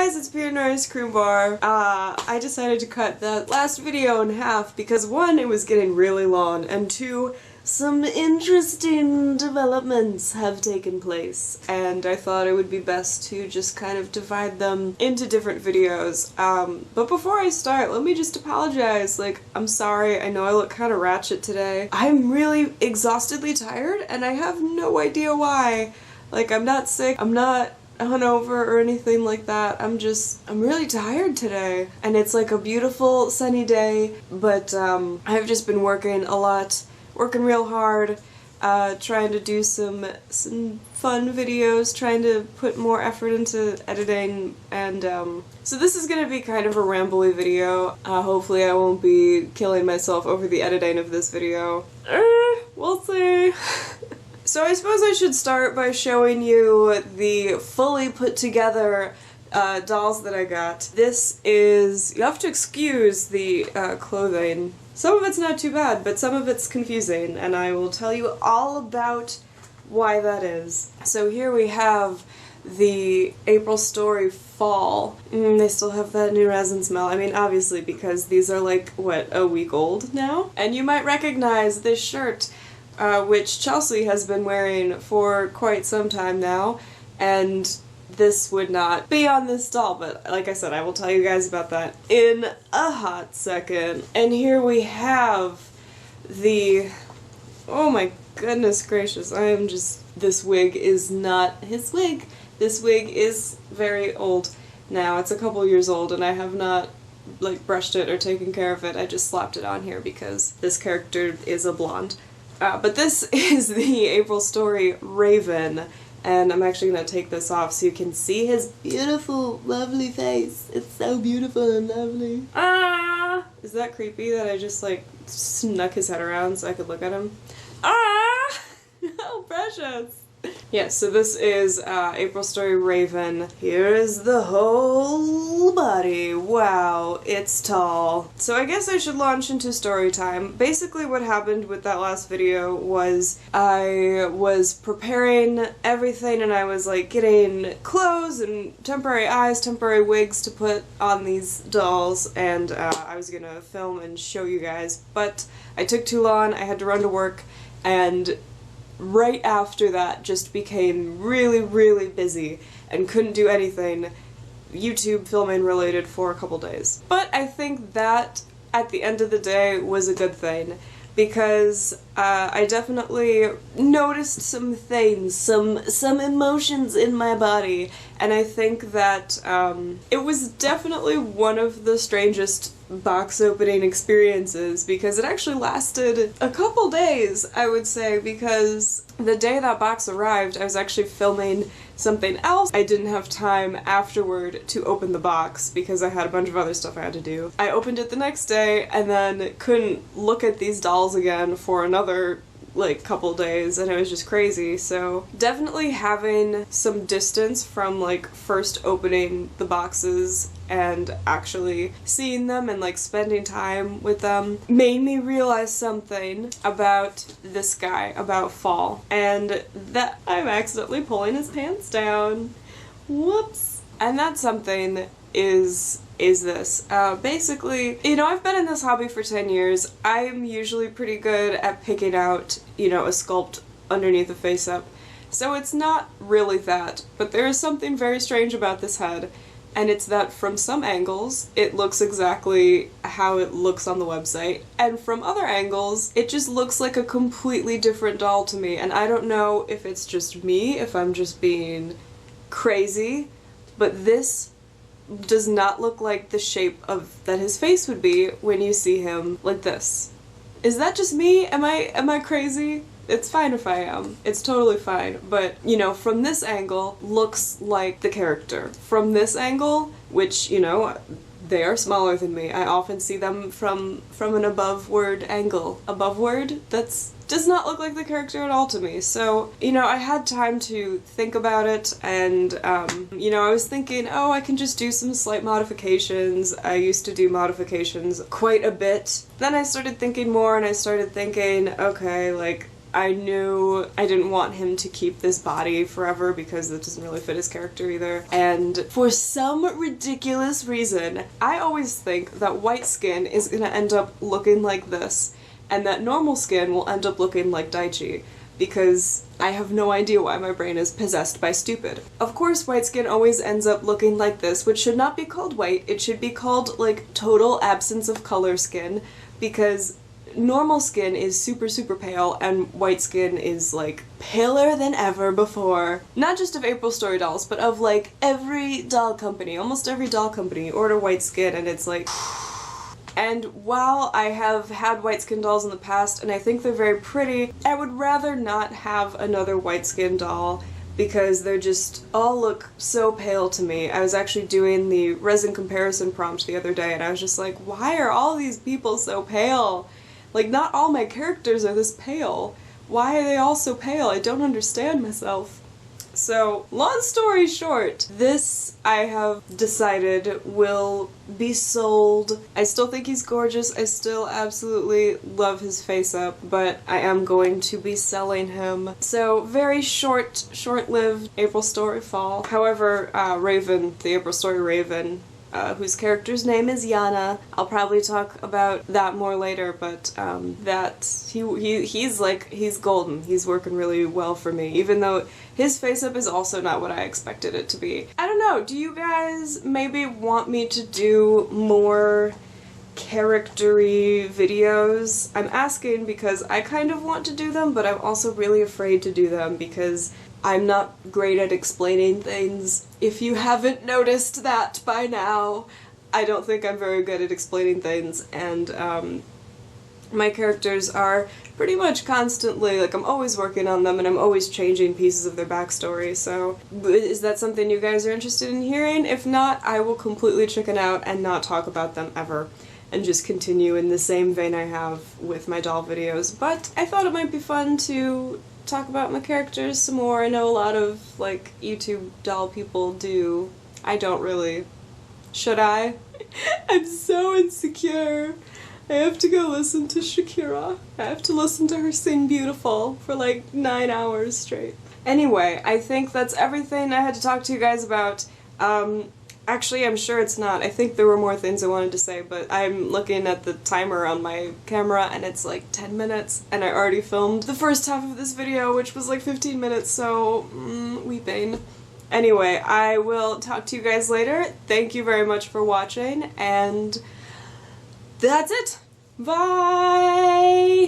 guys, it's Peter Norris Cream Bar. I decided to cut that last video in half because one, it was getting really long, and two, some interesting developments have taken place, and I thought it would be best to just kind of divide them into different videos. But before I start, let me just apologize. Like, I'm sorry, I know I look kind of ratchet today. I'm really exhaustedly tired, and I have no idea why. Like, I'm not sick, I'm not hungover or anything like that. I'm really tired today. And it's like a beautiful sunny day, but I've just been working a lot, working real hard, trying to do some fun videos, trying to put more effort into editing, and so this is gonna be kind of a rambly video. Hopefully I won't be killing myself over the editing of this video. We'll see. So I suppose I should start by showing you the fully put together dolls that I got. This is, you have to excuse the clothing. Some of it's not too bad, but some of it's confusing, and I will tell you all about why that is. So here we have the April Story Fall. They still have that new resin smell. I mean, obviously, because these are like, what, a week old now? And you might recognize this shirt, which Chelsea has been wearing for quite some time now, and this would not be on this doll, but like I said, I will tell you guys about that in a hot second. And here we have the, oh my goodness gracious, this wig is not his wig. This wig is very old now. It's a couple years old, and I have not like brushed it or taken care of it. I just slapped it on here because this character is a blonde. But this is the April Story Raven, and I'm actually going to take this off so you can see his beautiful, lovely face. It's so beautiful and lovely. Ah! Is that creepy that I just like snuck his head around so I could look at him? Ah! How precious! Yes, so this is April Story Raven. Here's the whole body. Wow, it's tall. So I guess I should launch into story time. Basically what happened with that last video was I was preparing everything, and I was like getting clothes and temporary eyes, temporary wigs to put on these dolls, and I was gonna film and show you guys, but I took too long, I had to run to work, and right after that just became really, really busy and couldn't do anything YouTube filming related for a couple days. But I think that at the end of the day was a good thing, because I definitely noticed some things, some emotions in my body, and I think that it was definitely one of the strangest box opening experiences, because it actually lasted a couple days, I would say, because the day that box arrived I was actually filming something else. I didn't have time afterward to open the box because I had a bunch of other stuff I had to do. I opened it the next day and then couldn't look at these dolls again for another like couple days, and it was just crazy. So definitely having some distance from like first opening the boxes and actually seeing them and like spending time with them made me realize something about this guy, about Fall, and that I'm accidentally pulling his pants down. Whoops. And that something is this. Basically, you know, I've been in this hobby for 10 years. I'm usually pretty good at picking out, you know, a sculpt underneath a face-up. So it's not really that, but there is something very strange about this head, and it's that from some angles it looks exactly how it looks on the website, and from other angles it just looks like a completely different doll to me, and I don't know if it's just me, if I'm just being crazy, but this does not look like the shape of that his face would be when you see him like this. Is that just me? Am I crazy? It's fine if I am. It's totally fine. But, you know, from this angle, looks like the character. From this angle, which, you know, they are smaller than me. I often see them from an aboveward angle. Aboveward? Does not look like the character at all to me. So, you know, I had time to think about it, and, you know, I was thinking, oh, I can just do some slight modifications. I used to do modifications quite a bit. Then I started thinking more, and I started thinking, okay, like, I knew I didn't want him to keep this body forever because it doesn't really fit his character either. And for some ridiculous reason, I always think that white skin is gonna end up looking like this, and that normal skin will end up looking like Daichi, because I have no idea why my brain is possessed by stupid. Of course, white skin always ends up looking like this, which should not be called white, it should be called, like, total absence of color skin, because normal skin is super pale, and white skin is, like, paler than ever before. Not just of April Story dolls, but of, like, every doll company. Almost every doll company, you order white skin, and it's like... And while I have had white skin dolls in the past, and I think they're very pretty, I would rather not have another white skin doll because they're just all look so pale to me. I was actually doing the resin comparison prompt the other day, and I was just like, why are all these people so pale? Like, not all my characters are this pale. Why are they all so pale? I don't understand myself. So, long story short, this I have decided will be sold. I still think he's gorgeous, I still absolutely love his face up, but I am going to be selling him. So, very short-lived April Story fall. However, Raven, the April Story Raven, whose character's name is Yana. I'll probably talk about that more later, but he's golden. He's working really well for me, even though his face up is also not what I expected it to be. I don't know, do you guys maybe want me to do more character-y videos? I'm asking because I kind of want to do them, but I'm also really afraid to do them because I'm not great at explaining things. If you haven't noticed that by now, I don't think I'm very good at explaining things, and my characters are pretty much constantly, like, I'm always working on them and I'm always changing pieces of their backstory, so is that something you guys are interested in hearing? If not, I will completely chicken out and not talk about them ever, and just continue in the same vein I have with my doll videos. But I thought it might be fun to talk about my characters some more. I know a lot of, like, YouTube doll people do. I don't really. Should I? I'm so insecure. I have to go listen to Shakira. I have to listen to her sing Beautiful for like 9 hours straight. Anyway, I think that's everything I had to talk to you guys about. Actually, I'm sure it's not. I think there were more things I wanted to say, but I'm looking at the timer on my camera and it's like 10 minutes, and I already filmed the first half of this video, which was like 15 minutes, so weeping. Anyway, I will talk to you guys later. Thank you very much for watching, and that's it. Bye!